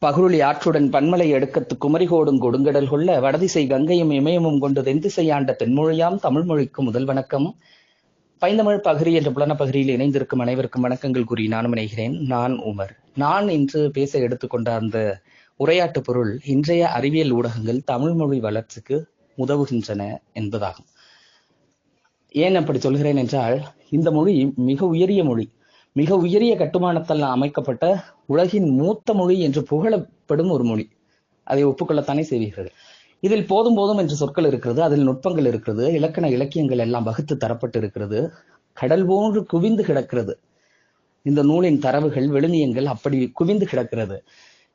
பகுருளி ஆற்றுடன் பன்மலை அடுக்கத்து குமரிகோடும் கொடுங்கடல் கொள்ள வடதிசை கங்கையும் இமயமும் கொண்டு தென்திசையாண்ட தென்மொழியாம் தமிழ் மொழிக்கு முதல் வணக்கம். பைந்தமிழ் பகிரி என்ற புலன பகிரியில் இணைந்திருக்கும் அனைவருக்கும் வணக்கங்கள் கூறி நானும் இணைகிறேன். நான் உமர். நான் இன்று பேச எடுத்துக்கொண்ட அந்த உரையாட்டு பொருள் இன்றைய அறிவியல் ஊடகங்கள் தமிழ் மொழி வளர்ச்சிக்கு உதவுகின்றன என்பதாகும். ஏன் அப்படி சொல்கிறேன் என்றால், இந்த மொழி மிக உயரிய மொழி, மிக உயரிய கட்டுமானத்தால் அமைக்கப்பட்ட உலகின் மூத்த மொழி என்று புகழப்படும் ஒரு மொழி. அதை ஒப்புக்கொள்ளத்தானே செய்வீர்கள். இதில் போதும் போதும் என்று சொற்கள் இருக்கிறது, அதில் நுட்பங்கள் இருக்கிறது, இலக்கண இலக்கியங்கள் எல்லாம் வகுத்து தரப்பட்டு இருக்கிறது, கடல் போன்று குவிந்து கிடக்கிறது. இந்த நூலின் தரவுகள் விழுமியங்கள் அப்படி குவிந்து கிடக்கிறது.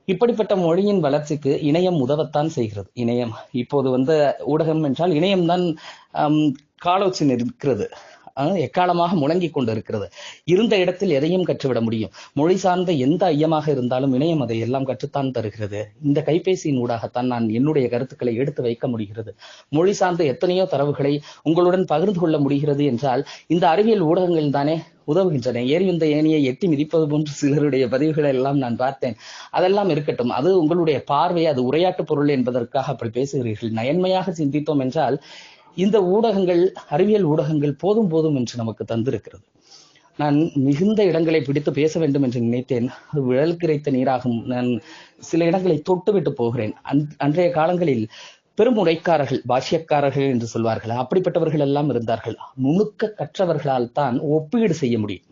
இப்படிப்பட்ட மொழியின் வளர்ச்சிக்கு இணையம் உதவத்தான் செய்கிறது. இணையம் இப்போது வந்த ஊடகம் என்றால் இணையம்தான் காலோச்சி நிற்கிறது, எக்காலமாக முழங்கி கொண்டு இருக்கிறது. இருந்த இடத்தில் எதையும் கற்றுவிட முடியும். மொழி சார்ந்த எந்த ஐயமாக இருந்தாலும் இணையம் அதை எல்லாம் கற்றுத்தான் தருகிறது. இந்த கைபேசியின் ஊடாகத்தான் நான் என்னுடைய கருத்துக்களை எடுத்து வைக்க முடிகிறது. மொழி சார்ந்த எத்தனையோ தரவுகளை உங்களுடன் பகிர்ந்து கொள்ள முடிகிறது என்றால் இந்த அறிவியல் ஊடகங்கள் தானே உதவுகின்றன. ஏறியுந்த ஏணியை எட்டி மிதிப்பது போன்று சிலருடைய பதிவுகளை எல்லாம் நான் பார்த்தேன். அதெல்லாம் இருக்கட்டும், அது உங்களுடைய பார்வை, அது உரையாட்டு பொருள் என்பதற்காக அப்படி பேசுகிறீர்கள். நயன்மையாக சிந்தித்தோம் என்றால் இந்த ஊடகங்கள், அறிவியல் ஊடகங்கள் போதும் போதும் என்று நமக்கு தந்திருக்கிறது. நான் மிகுந்த இடங்களை பிடித்து பேச வேண்டும் என்று நினைத்தேன். அது விழல் கிடைத்த நீராகும். நான் சில இடங்களை தொட்டுவிட்டு போகிறேன். அன்றைய காலங்களில் பெரும் உரைக்காரர்கள், பாஷ்யக்காரர்கள் என்று சொல்வார்கள், அப்படிப்பட்டவர்கள் எல்லாம் இருந்தார்கள். நுணுக்க கற்றவர்களால் தான் ஒப்பீடு செய்ய முடியும்.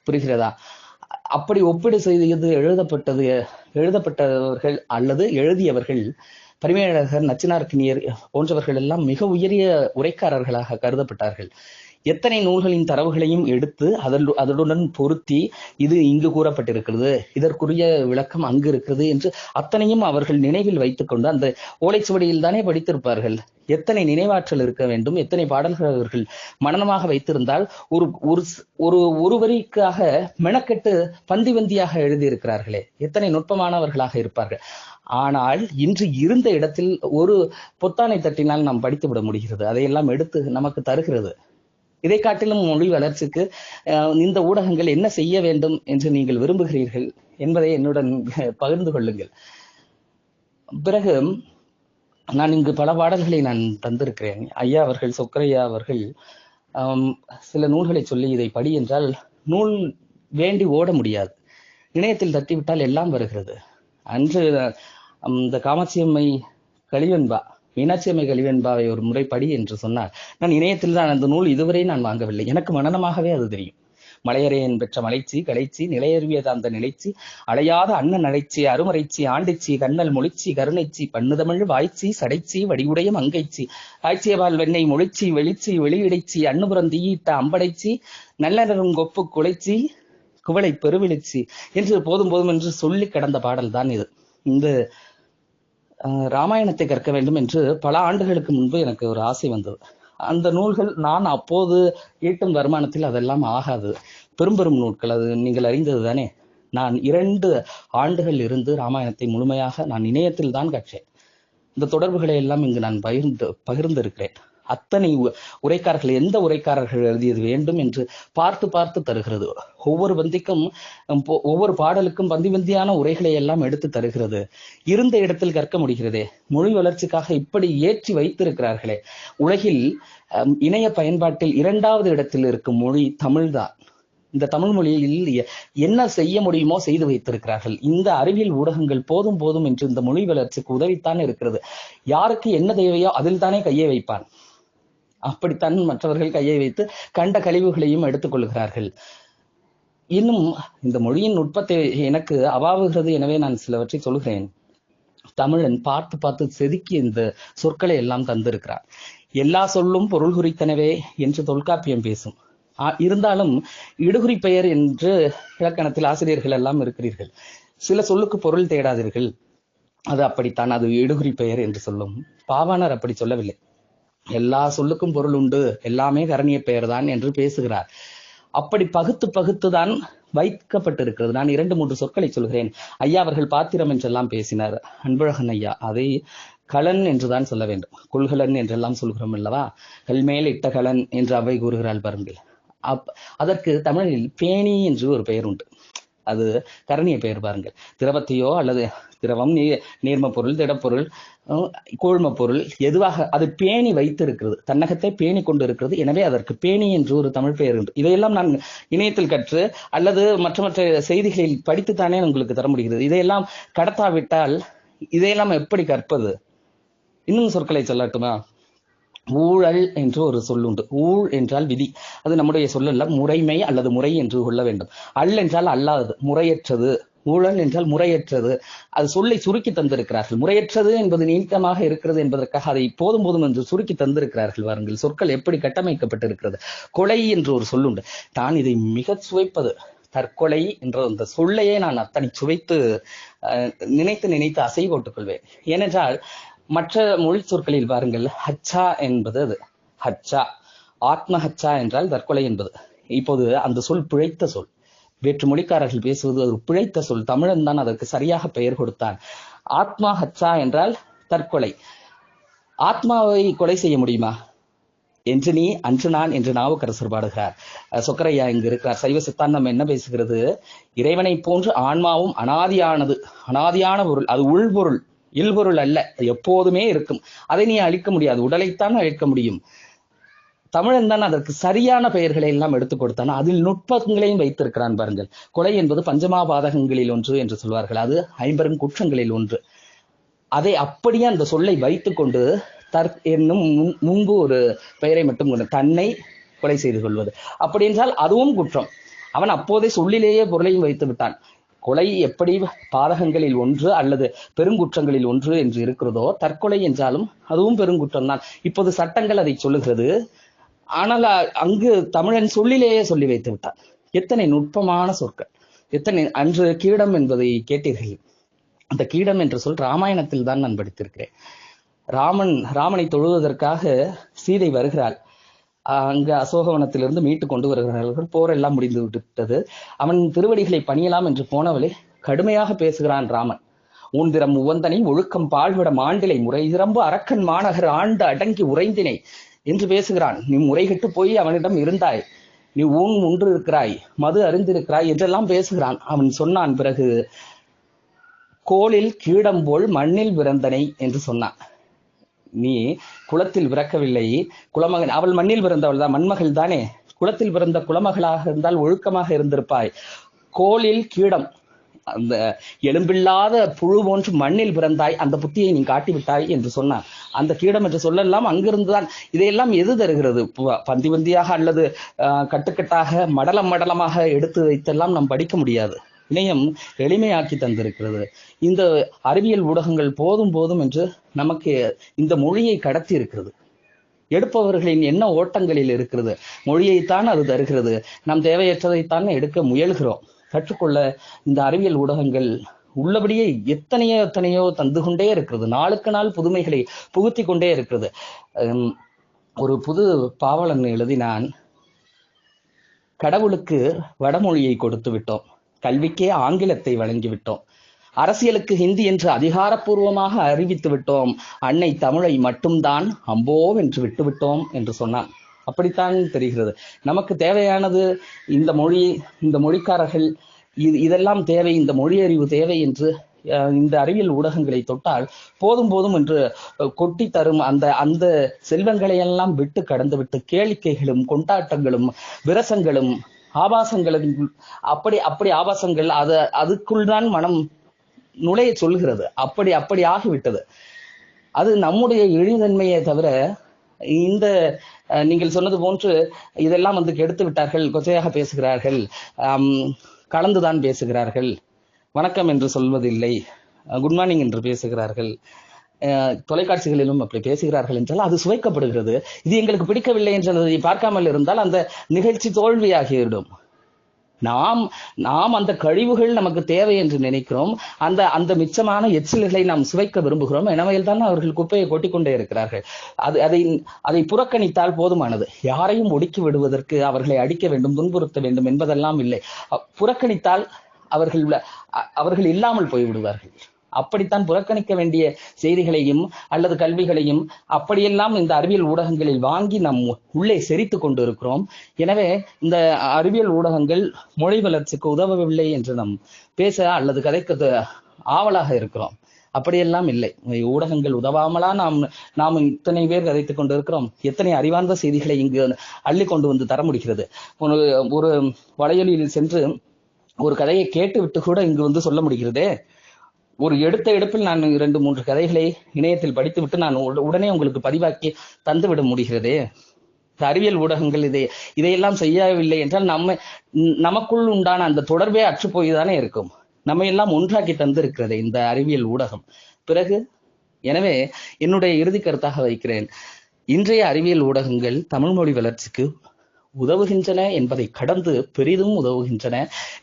புரிகிறதா? அப்படி ஒப்பீடு செய்து எழுதப்பட்டவர்கள் அல்லது எழுதியவர்கள் பரிமேலழகர், நச்சினார்க்கினியர் போன்றவர்கள் எல்லாம் மிக உயரிய உரைக்காரர்களாக கருதப்பட்டார்கள். எத்தனை நூல்களின் தரவுகளையும் எடுத்து அதனுடன் பொருத்தி இது இங்கு கூறப்பட்டிருக்கிறது, இதற்குரிய விளக்கம் அங்கு இருக்கிறது என்று அத்தனையும் அவர்கள் நினைவில் வைத்துக் கொண்டு அந்த ஓலைச்சுவடியில் தானே படித்திருப்பார்கள். எத்தனை நினைவாற்றல் இருக்க வேண்டும், எத்தனை பாடல்கள் அவர்கள் மனனமாக வைத்திருந்தால் ஒரு வரிக்காக மெனக்கெட்டு பந்தி வந்தியாக எழுதியிருக்கிறார்களே, எத்தனை நுட்பமானவர்களாக இருப்பார்கள். ஆனால் இன்று இருந்த இடத்தில் ஒரு பொத்தானை தட்டினால் நாம் படித்து விட முடிகிறது. அதையெல்லாம் எடுத்து நமக்கு தருகிறது. இதை காட்டிலும் மொழி வளர்ச்சிக்கு இந்த ஊடகங்கள் என்ன செய்ய வேண்டும் என்று நீங்கள் விரும்புகிறீர்கள் என்பதை என்னுடன் பகிர்ந்து கொள்ளுங்கள். பிறகு நான் இங்கு பல பாடல்களை நான் தந்திருக்கிறேன். ஐயா அவர்கள், சொக்கரையா அவர்கள் சில நூல்களை சொல்லி இதை படி என்றால் நூல் வேண்டி ஓட முடியாது. இணையத்தில் தட்டிவிட்டால் எல்லாம் வருகிறது. அன்று இந்த காமாட்சியம்மை கலிவெண்பா, மீனாட்சியம்மை கலிவெண்பாவை ஒரு முறை படி என்று சொன்னார். நான் இணையத்தில் தான் அந்த நூல் இதுவரை நான் வாங்கவில்லை. எனக்கு மனனமாகவே அது தெரியும். மலையறையன் பெற்ற மலைச்சி கலைச்சி நிலையறிவியது அந்த நிலைச்சி அலையாத அண்ணன் நடைச்சி அருமறைச்சி ஆண்டிச்சி கண்ணல் மொழிச்சி கருணைச்சி பண்ணுதமிழ் வாய்ச்சி சடைச்சி வடிவுடைய மங்கைச்சி ஆய்ச்சியபால் வெண்ணெய் மொழிச்சி வெளிச்சி வெளியிடைச்சி அன்னுபுரம் தீயிட்ட அம்படைச்சி நல்ல கொப்பு குலைச்சி குவளை பெருவிழிச்சி என்று போதும் போதும் என்று சொல்லி கிடந்த பாடல் தான் இது. இந்த ராமாயணத்தை கற்க வேண்டும் என்று பல ஆண்டுகளுக்கு முன்பு எனக்கு ஒரு ஆசை வந்தது. அந்த நூல்கள் நான் அப்போது ஈட்டும் வருமானத்தில் அதெல்லாம் ஆகாது. பெரும் பெரும் நூல்கள், அது நீங்கள் அறிந்தது தானே. நான் 2 ஆண்டுகள் இருந்து ராமாயணத்தை முழுமையாக நான் இணையத்தில் தான் கற்றேன். இந்த தொடர்புகளை எல்லாம் இங்கு நான் பகிர்ந்து இருக்கிறேன். அத்தனை உரைக்காரர்கள், எந்த உரைக்காரர்கள் எழுதியது வேண்டும் என்று பார்த்து பார்த்து தருகிறது. ஒவ்வொரு பந்திக்கும், ஒவ்வொரு பாடலுக்கும் பந்தி பந்தியான உரைகளை எல்லாம் எடுத்து தருகிறது. இருந்த இடத்தில் கற்க முடிகிறதே. மொழி வளர்ச்சிக்காக இப்படி ஏற்றி வைத்திருக்கிறார்களே. உலகில் இணைய பயன்பாட்டில் 2வது இடத்தில் இருக்கும் மொழி தமிழ்தான். இந்த தமிழ் மொழியில் என்ன செய்ய முடியுமோ செய்து வைத்திருக்கிறார்கள். இந்த அறிவியல் ஊடகங்கள் போதும் போதும் என்று இந்த மொழி வளர்ச்சிக்கு உதவித்தான் இருக்கிறது. யாருக்கு என்ன தேவையோ அதில் தானே கையை வைப்பான். அப்படித்தான் மற்றவர்கள் கையை வைத்து கண்ட கழிவுகளையும் எடுத்துக் கொள்கிறார்கள். இன்னும் இந்த மொழியின் நுட்பத்தை எனக்கு அவாவுகிறது. எனவே நான் சிலவற்றை சொல்கிறேன். தமிழன் பார்த்து பார்த்து செதுக்கி இந்த சொற்களை எல்லாம் தந்திருக்கிறார். எல்லா சொல்லும் பொருள் குறித்தனவே என்று தொல்காப்பியம் பேசும். இருந்தாலும் இடுகுறி பெயர் என்று இலக்கணத்தில் ஆசிரியர்கள் எல்லாம் இருக்கிறீர்கள். சில சொல்லுக்கு பொருள் தேடாதீர்கள், அது அப்படித்தான், அது இடுகுறி பெயர் என்று சொல்லும். பாவாணர் அப்படி சொல்லவில்லை. எல்லா சொல்லுக்கும் பொருள் உண்டு, எல்லாமே கரணிய பெயர் தான் என்று பேசுகிறார். அப்படி பகுத்துதான் வைக்கப்பட்டிருக்கிறது. நான் 2-3 சொற்களை சொல்கிறேன். ஐயா அவர்கள் பாத்திரம் என்றெல்லாம் பேசினார். அன்பழகன் ஐயா அதை கலன் என்றுதான் சொல்ல வேண்டும். கொள்கலன் என்றெல்லாம் சொல்கிறோம் அல்லவா. கல்மேல் இட்ட கலன் என்று அவை கூறுகிறாள் பாருங்கள். அதற்கு தமிழில் பேணி என்று ஒரு பெயர் உண்டு. அது கரணிய பெயர் பாருங்கள். திரவத்தையோ அல்லது திரவம், நீர்ம பொருள், திடப்பொருள், கூழ்ம பொருள் எதுவாக அது பேணி வைத்து இருக்கிறது, தன்னகத்தை பேணி கொண்டு இருக்கிறது. எனவே அதற்கு பேணி என்று ஒரு தமிழ் பெயர் உண்டு. இதையெல்லாம் நான் இணையத்தில் கற்று அல்லது மற்ற மற்ற செய்திகளில் படித்துத்தானே உங்களுக்கு தர முடிகிறது. இதையெல்லாம் கடத்தாவிட்டால் இதையெல்லாம் எப்படி கற்பது? இன்னும் சொற்களை சொல்லட்டுமா? ஊழல் என்று ஒரு சொல்லுண்டு. ஊழ் என்றால் விதி, அது நம்முடைய சொல்லல்ல, முறைமை அல்லது முறை என்று கொள்ள வேண்டும். என்றால் அல்லாதது, முறையற்றது. ஊழல் என்றால் முறையற்றது. அது சொல்லை சுருக்கி தந்திருக்கிறார்கள். முறையற்றது என்பது நீட்டமாக இருக்கிறது என்பதற்காக அதை போதும் போதும் என்று சுருக்கி தந்திருக்கிறார்கள். வாருங்கள், சொற்கள் எப்படி கட்டமைக்கப்பட்டிருக்கிறது. கொலை என்று ஒரு சொல்லுண்டு. நான் இதை மிக சுவைப்பது. தற்கொலை என்ற அந்த சொல்லையே நான் அத்தனை சுவைத்து நினைத்து நினைத்து அசை போட்டுக் கொள்வேன். ஏனென்றால் மற்ற மொழி சொற்களில் பாருங்கள், ஹச்சா என்பது அது ஹச்சா, ஆத்ம ஹச்சா என்றால் தற்கொலை என்பது. இப்போது அந்த சொல் பிழைத்த சொல். வேற்று மொழிக்காரர்கள் பேசுவது ஒரு பிழைத்த சொல். தமிழன் தான் அதற்கு சரியாக பெயர் கொடுத்தான். ஆத்மா ஹச்சா என்றால் தற்கொலை. ஆத்மாவை கொலை செய்ய முடியுமா? என்று நீ அன்று நான் என்று நாவுக்கரசர் பாடுகிறார். சொக்கரையா இங்கு இருக்கிறார். சைவ சித்தாந்தம் என்ன பேசுகிறது? இறைவனை போன்று ஆன்மாவும் அனாதியானது, அனாதியான பொருள், அது உள்பொருள், இல்பொருள் அல்ல, எப்போதுமே இருக்கும். அதை நீ அழிக்க முடியாது, உடலைத்தான் அழிக்க முடியும். தமிழன் தான் அதற்கு சரியான பெயர்களை எல்லாம் எடுத்துக் கொடுத்தான். அதில் நுட்பங்களையும் வைத்திருக்கிறான் பாருங்கள். கொலை என்பது பஞ்சமாபாதகங்களில் ஒன்று என்று சொல்வார்கள். அது 50 குற்றங்களில் ஒன்று. அதை அப்படியே அந்த சொல்லை வைத்துக் கொண்டு என்னும் முன்பு ஒரு பெயரை மட்டும் கொண்டு தன்னை கொலை செய்து கொள்வது, அப்படி என்றால் அதுவும் குற்றம். அவன் அப்போதே சொல்லிலேயே பொருளையும் வைத்து விட்டான். கொலை எப்படி பாதகங்களில் ஒன்று அல்லது பெருங்குற்றங்களில் ஒன்று என்று இருக்கிறதோ, தற்கொலை என்றாலும் அதுவும் பெருங்குற்றம் தான். இப்போது சட்டங்கள் அதை சொல்லுகிறது. ஆனால் அங்கு தமிழன் சொல்லிலேயே சொல்லி வைத்து விட்டான். எத்தனை நுட்பமான சொற்கள், எத்தனை. அன்று கீடம் என்பதை கேட்டீர்கள். அந்த கீடம் என்ற சொல் ராமாயணத்தில் தான் நான் படித்திருக்கிறேன். ராமனை தொழுவதற்காக சீதை வருகிறாள். அங்கு அசோகவனத்திலிருந்து மீட்டு கொண்டு வருகிறார்கள். போரெல்லாம் முடிந்து விட்டது. அவன் திருவடிகளை பணியலாம் என்று போனவளை கடுமையாக பேசுகிறான் ராமன். ஊந்திரம் உவந்தனை ஒழுக்கம் பாழ்விட மாண்டிலை முறை திறம்பு அரக்கன் மாநகர் ஆண்டு அடங்கி உறைந்தினை என்று பேசுகிறான். நீ முறைகெட்டு போய் அவனிடம் இருந்தாய், நீ உண்டு இருக்கிறாய், மது அறிந்திருக்கிறாய் என்றெல்லாம் பேசுகிறான். அவன் சொன்னான் பிறகு, கோளில் கீடம் போல் மண்ணில் பிறந்தனை என்று சொன்னான். நீ குளத்தில் பிறக்கவில்லை, குலமகன். அவள் மண்ணில் பிறந்தவள் தான், மண்மகள் தானே. குளத்தில் பிறந்த குலமகளாக இருந்தால் ஒழுக்கமாக இருந்திருப்பாய். கோளில் கீடம், அந்த எலும்பில்லாத புழு போன்று மண்ணில் பிறந்தாய், அந்த புத்தியை நீ காட்டிவிட்டாய் என்று சொன்னான். அந்த கீடம் என்று சொல்லலாம் அங்கிருந்துதான். இதையெல்லாம் எது தருகிறது? பந்தி பந்தியாக அல்லது கட்டுக்கட்டாக மடலம் மடலமாக எடுத்து வைத்தெல்லாம் நாம் படிக்க முடியாது. இணையம் எளிமையாக்கி தந்திருக்கிறது. இந்த அறிவியல் ஊடகங்கள் போதும் போதும் என்று நமக்கு இந்த மொழியை கடத்தி இருக்கிறது. எடுப்பவர்களின் என்ன ஓட்டங்களில் இருக்கிறது. மொழியைத்தான் அது தருகிறது. நாம் தேவையற்றதைத்தான் எடுக்க முயல்கிறோம். கற்றுக்கொள்ள இந்த அறிவியல் ஊடகங்கள் உள்ளபடியே எத்தனையோ தந்து கொண்டே இருக்கிறது. நாளுக்கு நாள் புதுமைகளை புகுத்தி கொண்டே இருக்கிறது. ஒரு புது பாவலன் எழுதினான், கடவுளுக்கு வடமொழியை கொடுத்து விட்டோம், கல்விக்கே ஆங்கிலத்தை வழங்கிவிட்டோம், அரசியலுக்கு ஹிந்தி என்று அதிகாரப்பூர்வமாக அறிவித்து விட்டோம், அன்னை தமிழை மட்டும்தான் அம்போவென்று விட்டுவிட்டோம் என்று சொன்னான். அப்படித்தான் தெரிகிறது. நமக்கு தேவையானது இந்த மொழி, இந்த மொழிக்காரர்கள், இதெல்லாம் தேவை, இந்த மொழி அறிவு தேவை என்று இந்த அறிவியல் ஊடகங்களை தொட்டால் போதும் போதும் என்று கொட்டி தரும் அந்த செல்வங்களை எல்லாம் விட்டு கடந்து விட்டு கேளிக்கைகளும் கொண்டாட்டங்களும் விரசங்களும் ஆபாசங்களும், அப்படி ஆபாசங்கள், அதுக்குள் தான் மனம் நுழைய சொல்கிறது. அப்படி ஆகிவிட்டது. அது நம்முடைய எளிதன்மையை தவிர இந்த நீங்கள் சொன்னது போன்று இதெல்லாம் கெடுத்து விட்டார்கள். கொச்சையாக பேசுகிறார்கள், கலந்துதான் பேசுகிறார்கள், வணக்கம் என்று சொல்வதில்லை, குட் மார்னிங் என்று பேசுகிறார்கள், தொலைக்காட்சிகளிலும் அப்படி பேசுகிறார்கள் என்றால் அது சுவைக்கப்படுகிறது. இது எங்களுக்கு பிடிக்கவில்லை என்றதை பார்க்காமல் இருந்தால் அந்த நிகழ்ச்சி தோல்வியாகிவிடும். நாம் அந்த கழிவுகள் நமக்கு தேவை என்று நினைக்கிறோம். அந்த மிச்சமான எச்சில்களை நாம் சுவைக்க விரும்புகிறோம். எனவே தான் அவர்கள் குப்பையை கொட்டிக்கொண்டே இருக்கிறார்கள். அதை புறக்கணித்தால் போதுமானது. யாரையும் ஒடுக்கி விடுவதற்கு அவர்களை அடிக்க வேண்டும், துன்புறுத்த வேண்டும் என்பதெல்லாம் இல்லை. புறக்கணித்தால் அவர்கள் இல்லாமல் போய்விடுவார்கள். அப்படித்தான் புறக்கணிக்க வேண்டிய செய்திகளையும் அல்லது கல்விகளையும் அப்படியெல்லாம் இந்த அறிவியல் ஊடகங்களில் வாங்கி நாம் உள்ளே செறித்து கொண்டு இருக்கிறோம். எனவே இந்த அறிவியல் ஊடகங்கள் மொழி வளர்ச்சிக்கு உதவவில்லை என்று நாம் பேச அல்லது கதைக்க ஆவலாக இருக்கிறோம். அப்படியெல்லாம் இல்லை. ஊடகங்கள் உதவாமலா நாம் இத்தனை பேர் கதைத்துக் கொண்டு இருக்கிறோம். எத்தனை அறிவார்ந்த செய்திகளை இங்கு அள்ளி கொண்டு வந்து தர முடிகிறது. ஒரு வலையொலியில் சென்று ஒரு கதையை கேட்டு விட்டு கூட இங்கு வந்து சொல்ல முடிகிறதே. ஒரு எடுத்த எடுப்பில் நான் 2-3 கதைகளை இணையத்தில் படித்து விட்டு நான் உடனே உங்களுக்கு பதிவாக்கி தந்துவிட முடிகிறதே. அறிவியல் ஊடகங்கள் இதையெல்லாம் செய்யவில்லை என்றால் நமக்குள் உண்டான அந்த தொடர்பே அற்று போய்தானே இருக்கும். நம்ம எல்லாம் ஒன்றாக்கி தந்திருக்கிறது இந்த அறிவியல் ஊடகம். பிறகு எனவே என்னுடைய இறுதி கருத்தாக வைக்கிறேன், இன்றைய அறிவியல் ஊடகங்கள் தமிழ் மொழி வளர்ச்சிக்கு உதவுகின்றன என்பதை கடந்து பெரிதும் உதவுகின்றன.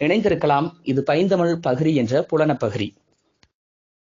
இணைந்திருக்கலாம். இது பைந்தமிழ் பகிரி என்ற புலன பகிரி.